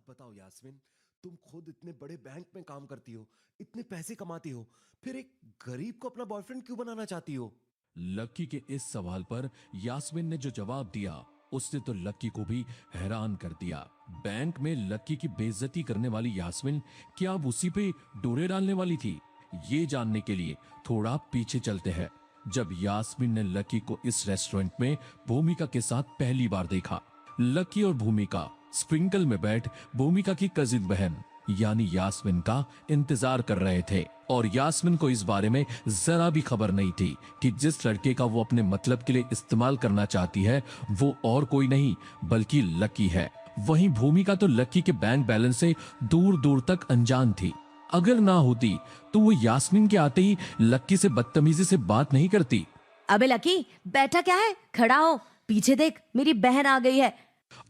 बात बताओ यास्मीन, तुम खुद इतने बड़े बैंक में काम करती हो, इतने पैसे कमाती हो, फिर एक गरीब को अपना बॉयफ्रेंड क्यों बनाना चाहती हो? लक्की के इस सवाल पर यास्मीन ने जो जवाब दिया उसने तो लक्की को भी हैरान कर दिया। बैंक में लक्की की बेइज्जती करने वाली यास्मीन क्या अब उसी पे डोरे डालने वाली थी? ये जानने के लिए थोड़ा पीछे चलते हैं। जब यास्मीन ने लक्की को इस रेस्टोरेंट में भूमिका के साथ पहली बार देखा, लक्की और भूमिका स्प्रिंकल में बैठ भूमिका की कजिन बहन यानी यास्मीन का इंतजार कर रहे थे और यास्मीन को इस बारे में जरा भी खबर नहीं थी कि जिस लड़के का वो अपने मतलब के लिए इस्तेमाल करना चाहती है वो और कोई नहीं बल्कि लक्की है। वहीं भूमिका तो लक्की के बैंक बैलेंस से दूर दूर तक अनजान थी। अगर ना होती तो वो यास्मीन के आते ही लक्की से बदतमीजी से बात नहीं करती। अबे लकी, बैठा क्या है? खड़ा हो, पीछे देख, मेरी बहन आ गई है।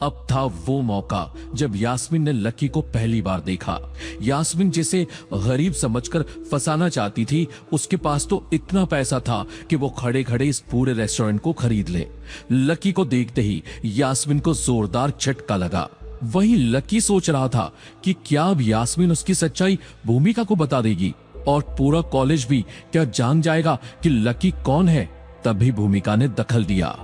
अब था वो मौका जब यास्मीन ने लक्की को पहली बार देखा। यास्मीन जिसे गरीब समझकर फंसाना चाहती थी, उसके पास तो इतना पैसा था कि वो खड़े खड़े इस पूरे रेस्टोरेंट को खरीद ले। लक्की को देखते ही यास्मीन को जोरदार झटका लगा। वहीं लक्की सोच रहा था कि क्या अब यास्मीन उसकी सच्चाई भूमिका को बता देगी और पूरा कॉलेज भी क्या जान जाएगा कि लक्की कौन है। तभी भूमिका ने दखल दिया।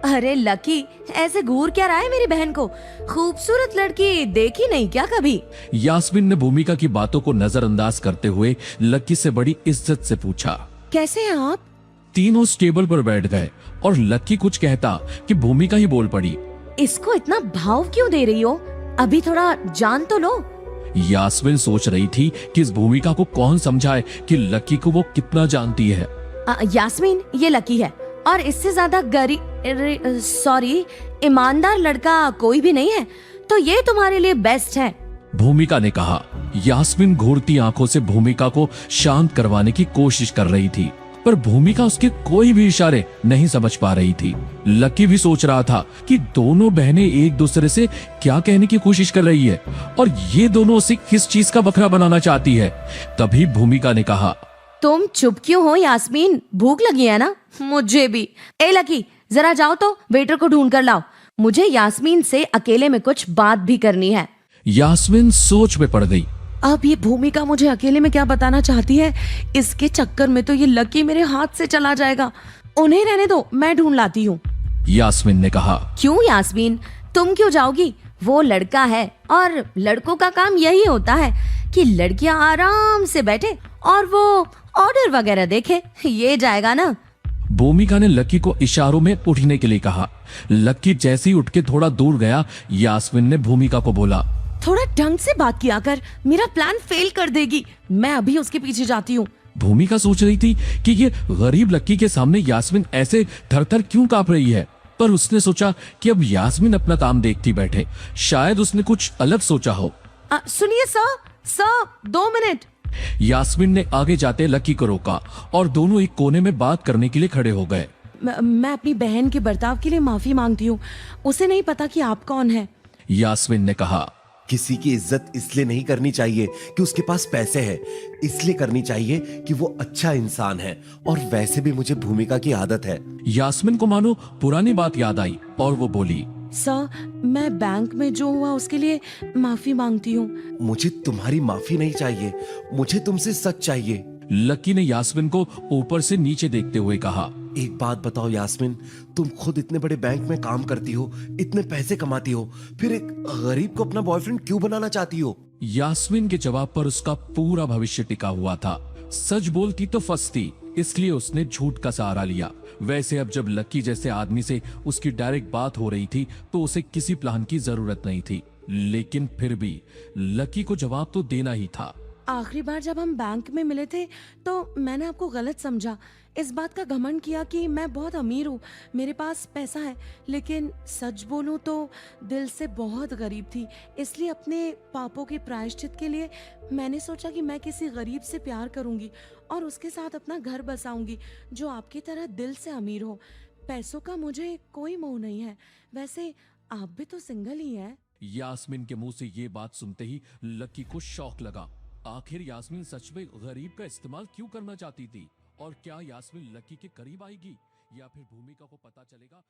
अरे लकी, ऐसे घूर क्या रहा है मेरी बहन को? खूबसूरत लड़की देखी नहीं क्या कभी? यास्मीन ने भूमिका की बातों को नजरअंदाज करते हुए लक्की से बड़ी इज्जत से पूछा, कैसे हैं आप? तीनों उस टेबल पर बैठ गए और लक्की कुछ कहता कि भूमिका ही बोल पड़ी, इसको इतना भाव क्यों दे रही हो? अभी थोड़ा जान तो लो। यास्मीन सोच रही थी कि इस भूमिका को कौन समझाए कि लक्की को वो कितना जानती है। यास्मीन, ये लकी है और इससे ज्यादा सॉरी, ईमानदार लड़का कोई भी नहीं है, तो ये तुम्हारे लिए बेस्ट है। भूमिका ने कहा। यास्मीन घूरती आंखों से भूमिका को शांत करवाने की कोशिश कर रही थी, पर भूमिका उसके कोई भी इशारे नहीं समझ पा रही थी। लकी भी सोच रहा था कि दोनों बहनें एक दूसरे से क्या कहने की कोशिश कर रही है और ये दोनों उसे किस चीज का बकरा बनाना चाहती है। तभी भूमिका ने कहा, तुम चुप क्यों हो यास्मीन? भूख लगी है ना? मुझे भी। ए लकी, जरा जाओ तो वेटर को ढूंढ कर लाओ, मुझे यास्मीन से अकेले में कुछ बात भी करनी है। यास्मीन सोच में पड़ गई। अब ये भूमिका मुझे अकेले में क्या बताना चाहती है? इसके चक्कर में तो ये लकी मेरे हाथ से चला जाएगा। उन्हें रहने दो, मैं ढूंढ लाती हूँ। यास्मीन ने कहा। क्यों यास्मीन, तुम क्यों जाओगी? वो लड़का है और लड़कों का काम यही होता है कि लड़कियां आराम से बैठे और वो ऑर्डर वगैरह देखे। ये जाएगा ना? भूमिका ने लक्की को इशारों में उठने के लिए कहा। लक्की जैसे ही उठ के थोड़ा दूर गया, यास्मीन ने भूमिका को बोला, थोड़ा ढंग से बात किया कर, मेरा प्लान फेल कर देगी। मैं अभी उसके पीछे जाती हूँ। भूमिका सोच रही थी कि ये गरीब लक्की के सामने यास्मीन ऐसे थर-थर क्यों कांप रही है, पर उसने सोचा कि अब यास्मीन अपना काम देखती बैठे, शायद उसने कुछ अलग सोचा हो। सुनिए सर, 2 मिनट। यास्मीन ने आगे जाते लक्की को रोका और दोनों एक कोने में बात करने के लिए खड़े हो गए। मैं अपनी बहन के बर्ताव के लिए माफी मांगती हूँ, उसे नहीं पता कि आप कौन है। यास्मीन ने कहा, किसी की इज्जत इसलिए नहीं करनी चाहिए कि उसके पास पैसे हैं, इसलिए करनी चाहिए कि वो अच्छा इंसान है, और वैसे भी मुझे भूमिका की आदत है। यास्मीन को मानो पुरानी बात याद आई और वो बोली, सर, मैं बैंक में जो हुआ उसके लिए माफी मांगती हूँ। मुझे तुम्हारी माफी नहीं चाहिए, मुझे तुमसे सच चाहिए। लक्की ने यास्मीन को ऊपर से नीचे देखते हुए कहा, एक बात बताओ यास्मीन, तुम खुद इतने बड़े बैंक में काम करती हो, इतने पैसे कमाती हो, फिर एक गरीब को अपना बॉयफ्रेंड क्यों बनाना चाहती हो? यास्मीन के जवाब पर उसका पूरा भविष्य टिका हुआ था। सच बोलती तो फंसती, इसलिए उसने झूठ का सहारा लिया। वैसे अब जब लक्की जैसे आदमी से उसकी डायरेक्ट बात हो रही थी तो उसे किसी प्लान की जरूरत नहीं थी, लेकिन फिर भी लक्की को जवाब तो देना ही था। आखिरी बार जब हम बैंक में मिले थे तो मैंने आपको गलत समझा, इस बात का घमंड किया कि मैं बहुत अमीर हूँ, मेरे पास पैसा है, लेकिन सच बोलूँ तो दिल से बहुत गरीब थी। इसलिए अपने पापों के प्रायश्चित के लिए मैंने सोचा कि मैं किसी गरीब से प्यार करूँगी और उसके साथ अपना घर बसाऊंगी जो आपकी तरह दिल से अमीर हो। पैसों का मुझे कोई मोह नहीं है। वैसे आप भी तो सिंगल ही हैं। यास्मीन के मुंह से ये बात सुनते ही लक्की को शौक लगा। आखिर यास्मीन सच में गरीब का इस्तेमाल क्यों करना चाहती थी और क्या यास्मीन लक्की के करीब आएगी या फिर भूमिका को पता चलेगा?